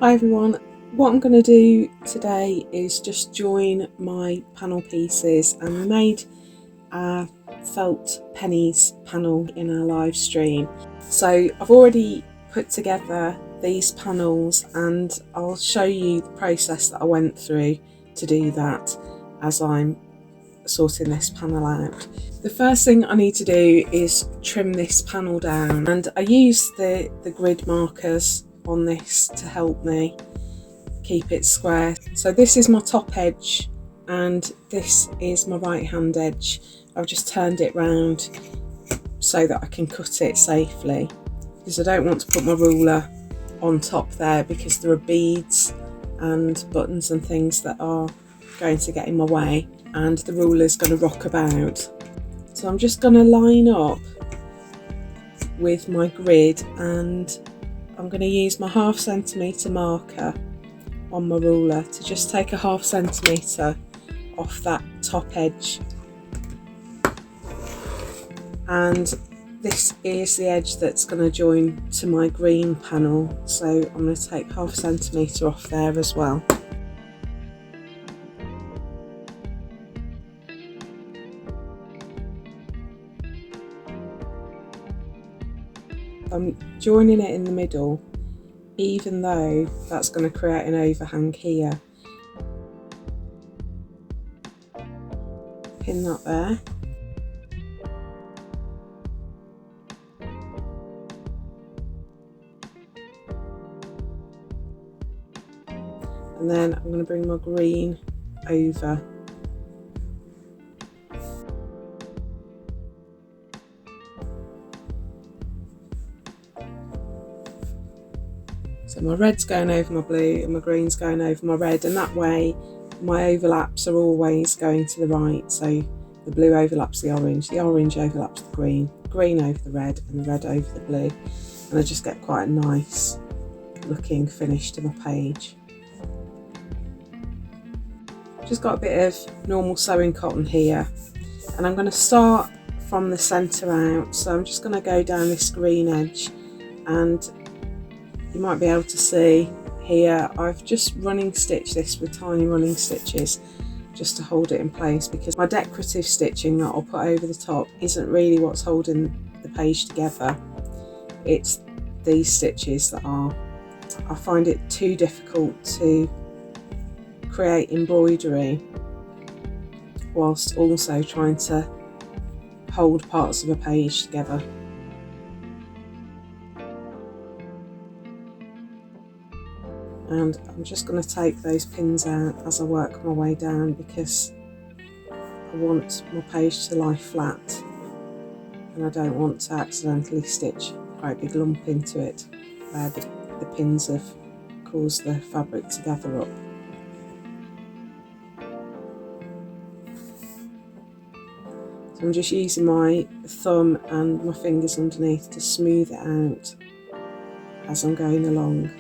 Hi everyone, what I'm going to do today is just join my panel pieces, and we made a felt pennies panel in our live stream. So I've already put together these panels and I'll show you the process that I went through to do that as I'm sorting this panel out. The first thing I need to do is trim this panel down, and I use the grid markers on this to help me keep it square. So this is my top edge and this is my right hand edge. I've just turned it round so that I can cut it safely, because I don't want to put my ruler on top there because there are beads and buttons and things that are going to get in my way and the ruler is going to rock about. So I'm just going to line up with my grid, and I'm going to use my 1/2 centimetre marker on my ruler to just take a 1/2 centimetre off that top edge. And this is the edge that's going to join to my green panel, so I'm going to take 1/2 centimetre off there as well. I'm joining it in the middle, even though that's going to create an overhang here. Pin that there. And then I'm going to bring my green over. So my red's going over my blue and my green's going over my red, and that way my overlaps are always going to the right. So the blue overlaps the orange overlaps the green over the red, and the red over the blue. And I just get quite a nice looking finish to my page. Just got a bit of normal sewing cotton here, and I'm going to start from the centre out. So I'm just going to go down this green edge, and you might be able to see here I've just running stitched this with tiny running stitches just to hold it in place, because my decorative stitching that I'll put over the top isn't really what's holding the page together. It's these stitches that are. I find it too difficult to create embroidery whilst also trying to hold parts of a page together. And I'm just going to take those pins out as I work my way down, because I want my page to lie flat and I don't want to accidentally stitch a great big lump into it where the pins have caused the fabric to gather up. So I'm just using my thumb and my fingers underneath to smooth it out as I'm going along,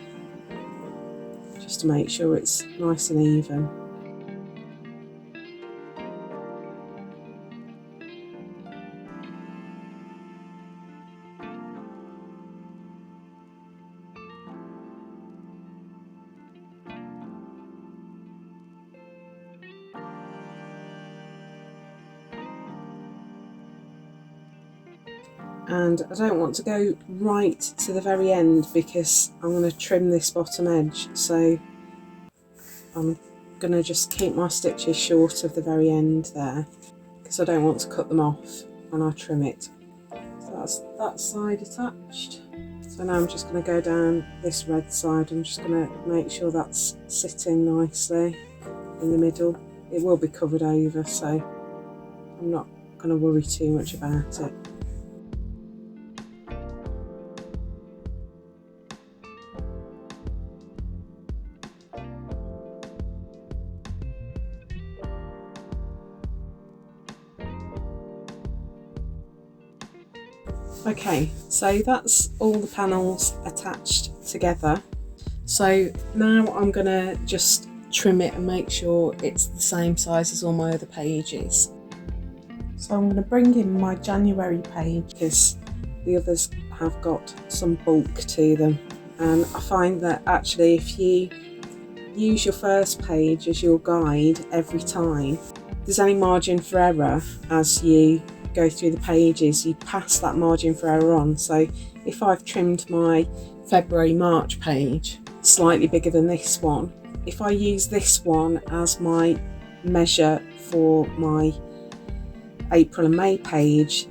just to make sure it's nice and even. And I don't want to go right to the very end because I'm going to trim this bottom edge, so I'm going to just keep my stitches short of the very end there, because I don't want to cut them off when I trim it. So that's that side attached. So now I'm just going to go down this red side. I'm just going to make sure that's sitting nicely in the middle. It will be covered over, so I'm not going to worry too much about it. Okay, so that's all the panels attached together. So now I'm going to just trim it and make sure it's the same size as all my other pages. So I'm going to bring in my January page because the others have got some bulk to them. And I find that actually if you use your first page as your guide every time, there's any margin for error as you go through the pages, you pass that margin for error on. So if I've trimmed my February-March page slightly bigger than this one, if I use this one as my measure for my April and May page,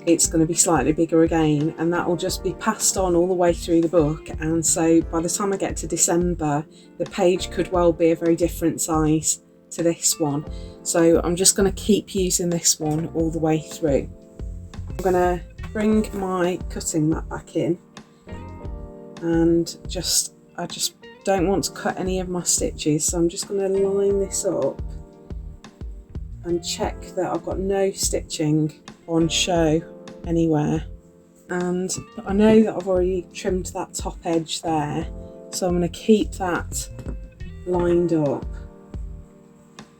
it's going to be slightly bigger again, and that will just be passed on all the way through the book. And so by the time I get to December, the page could well be a very different size to this one. So I'm just going to keep using this one all the way through. I'm going to bring my cutting mat back in, and I just don't want to cut any of my stitches, so I'm just going to line this up and check that I've got no stitching on show anywhere. And I know that I've already trimmed that top edge there, so I'm going to keep that lined up,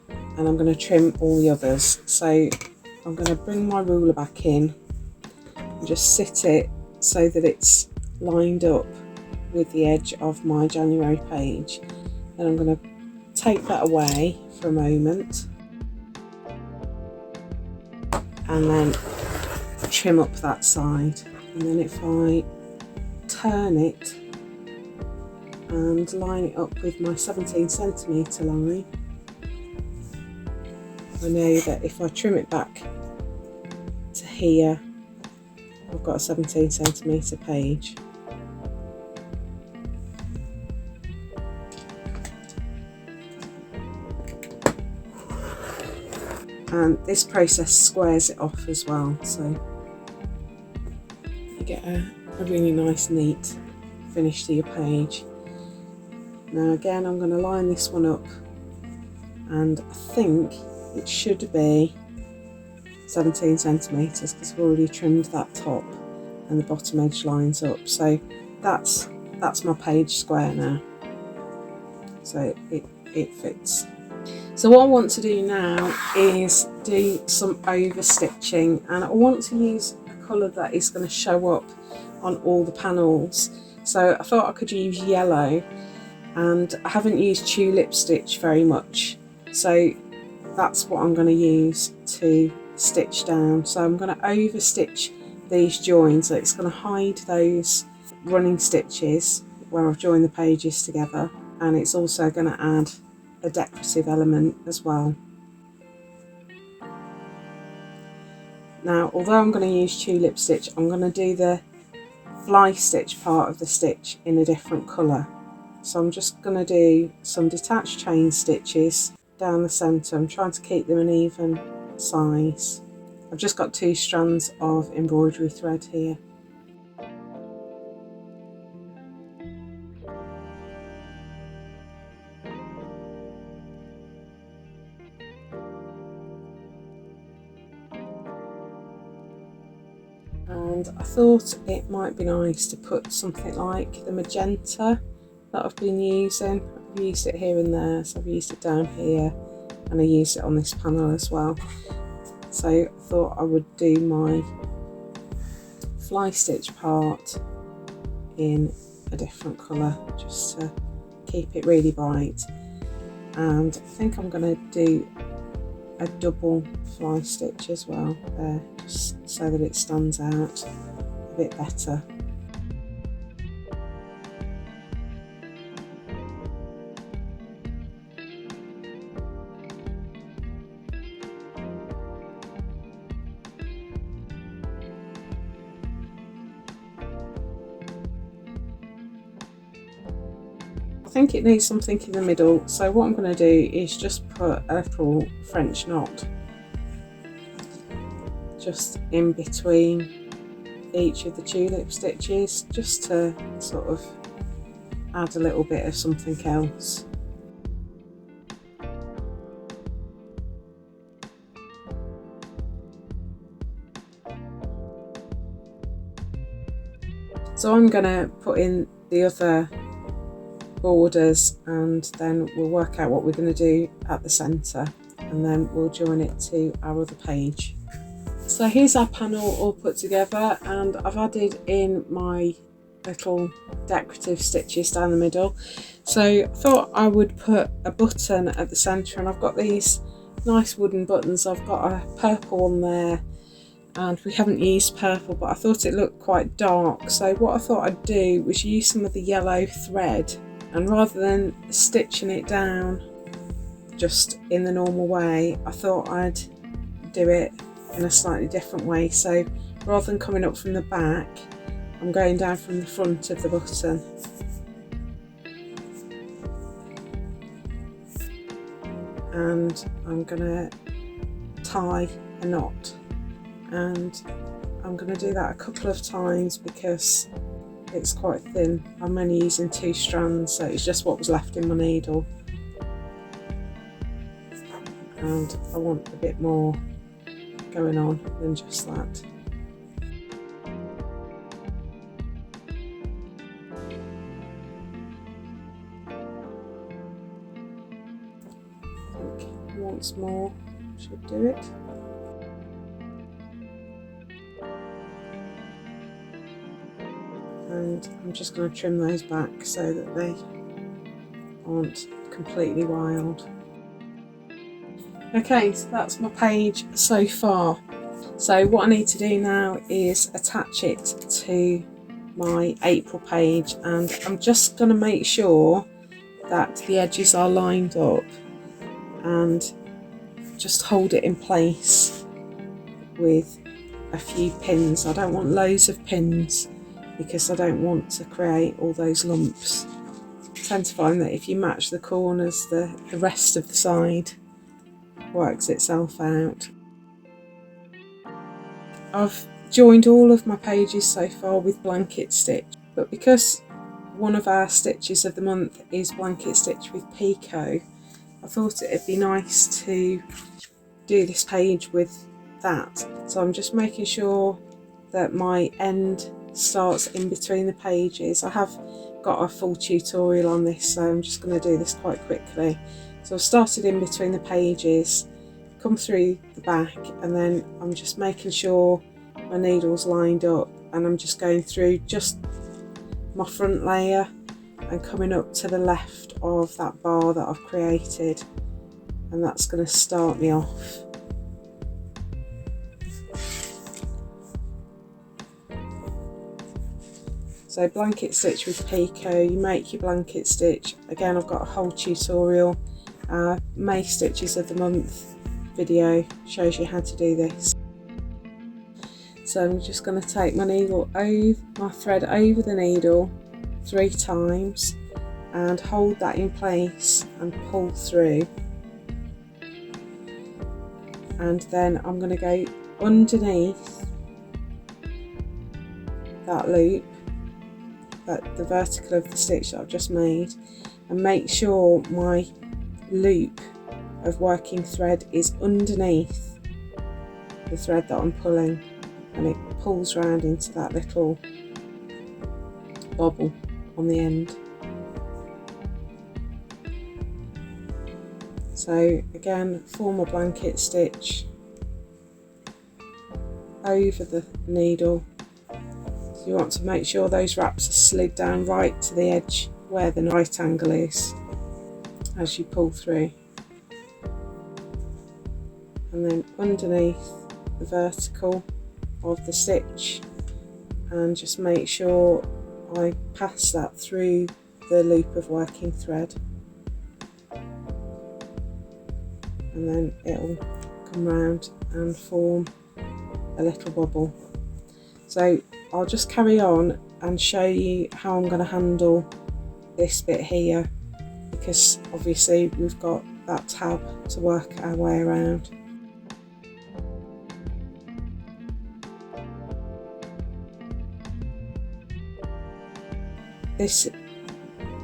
and I'm going to trim all the others. So I'm going to bring my ruler back in and just sit it so that it's lined up with the edge of my January page. Then I'm going to take that away for a moment and then trim up that side. And then if I turn it and line it up with my 17cm line, I know that if I trim it back to here, I've got a 17cm page. And this process squares it off as well, so you get a really nice neat finish to your page. Now again, I'm going to line this one up, and I think it should be 17cm because I've already trimmed that top and the bottom edge lines up. So that's my page square now, so it fits. So what I want to do now is do some overstitching, and I want to use a colour that is going to show up on all the panels. So I thought I could use yellow, and I haven't used tulip stitch very much, so that's what I'm going to use to stitch down. So I'm going to overstitch these joins, so it's going to hide those running stitches where I've joined the pages together, and it's also going to add a decorative element as well. Now, although I'm going to use tulip stitch, I'm going to do the fly stitch part of the stitch in a different colour. So I'm just going to do some detached chain stitches down the centre. I'm trying to keep them an even size. I've just got 2 strands of embroidery thread here. And I thought it might be nice to put something like the magenta that I've been using. I've used it here and there, so I've used it down here and I used it on this panel as well. So I thought I would do my fly stitch part in a different colour just to keep it really bright. And I think I'm going to do a double fly stitch as well there, just so that it stands out a bit better. I think it needs something in the middle, so what I'm going to do is just put a little French knot just in between each of the tulip stitches, just to sort of add a little bit of something else. So I'm going to put in the other borders, and then we'll work out what we're going to do at the centre, and then we'll join it to our other page. So here's our panel all put together, and I've added in my little decorative stitches down the middle. So I thought I would put a button at the centre, and I've got these nice wooden buttons. I've got a purple one there, and we haven't used purple, but I thought it looked quite dark. So what I thought I'd do was use some of the yellow thread, and rather than stitching it down just in the normal way, I thought I'd do it in a slightly different way. So rather than coming up from the back, I'm going down from the front of the button. And I'm going to tie a knot, and I'm going to do that a couple of times because it's quite thin. I'm only using 2 strands, so it's just what was left in my needle, and I want a bit more going on than just that. I think once more should do it. And I'm just going to trim those back so that they aren't completely wild. Okay, so that's my page so far. So what I need to do now is attach it to my April page, and I'm just going to make sure that the edges are lined up and just hold it in place with a few pins. I don't want loads of pins because I don't want to create all those lumps. I tend to find that if you match the corners, the rest of the side works itself out. I've joined all of my pages so far with blanket stitch, but because one of our stitches of the month is blanket stitch with picot, I thought it'd be nice to do this page with that. So I'm just making sure that my end starts in between the pages. I have got a full tutorial on this, so I'm just going to do this quite quickly. So I've started in between the pages, come through the back, and then I'm just making sure my needle's lined up, and I'm just going through just my front layer and coming up to the left of that bar that I've created, and that's going to start me off. So blanket stitch with picot, you make your blanket stitch. Again, I've got a whole tutorial. May stitches of the month video shows you how to do this. So I'm just going to take my needle over, my thread over the needle 3 times and hold that in place and pull through. And then I'm going to go underneath that loop, the vertical of the stitch that I've just made, and make sure my loop of working thread is underneath the thread that I'm pulling, and it pulls round into that little bobble on the end. So again, form a blanket stitch over the needle. So you want to make sure those wraps are slid down right to the edge where the right angle is as you pull through, and then underneath the vertical of the stitch, and just make sure I pass that through the loop of working thread, and then it'll come round and form a little bubble. So I'll just carry on and show you how I'm going to handle this bit here, because obviously we've got that tab to work our way around. This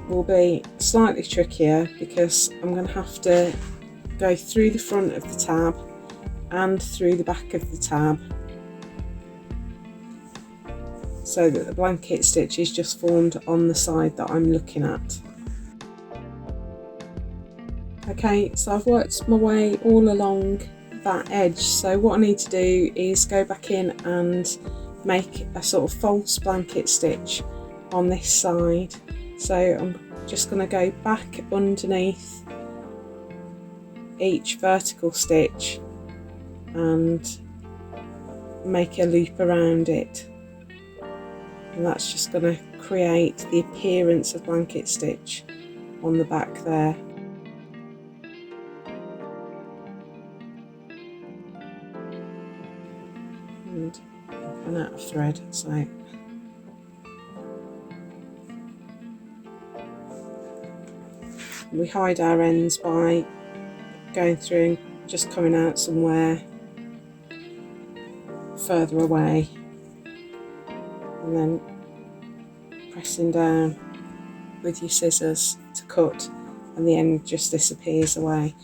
will be slightly trickier because I'm going to have to go through the front of the tab and through the back of the tab, so that the blanket stitch is just formed on the side that I'm looking at. Okay, so I've worked my way all along that edge, so what I need to do is go back in and make a sort of false blanket stitch on this side. So I'm just going to go back underneath each vertical stitch and make a loop around it, and that's just going to create the appearance of blanket stitch on the back there. And I've run out of thread, so we hide our ends by going through and just coming out somewhere further away, and then pressing down with your scissors to cut, and the end just disappears away.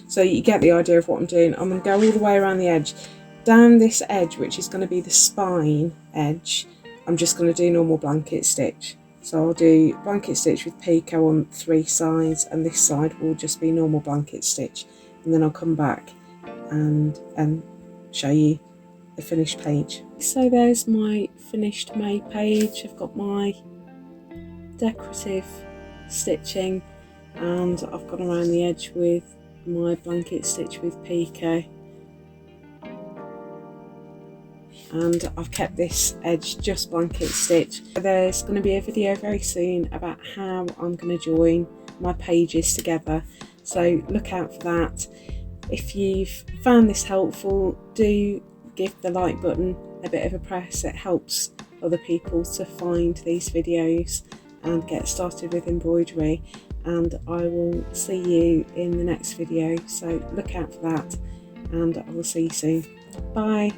So you get the idea of what I'm doing. I'm going to go all the way around the edge. Down this edge, which is going to be the spine edge, I'm just going to do normal blanket stitch. So I'll do blanket stitch with picot on 3 sides, and this side will just be normal blanket stitch, and then I'll come back and show you the finished page. So there's my finished made page. I've got my decorative stitching, and I've gone around the edge with my blanket stitch with picot, and I've kept this edge just blanket stitch. There's going to be a video very soon about how I'm going to join my pages together, so look out for that. If you've found this helpful, do give the like button a bit of a press. It helps other people to find these videos and get started with embroidery, and I will see you in the next video, so look out for that, and I will see you soon. Bye.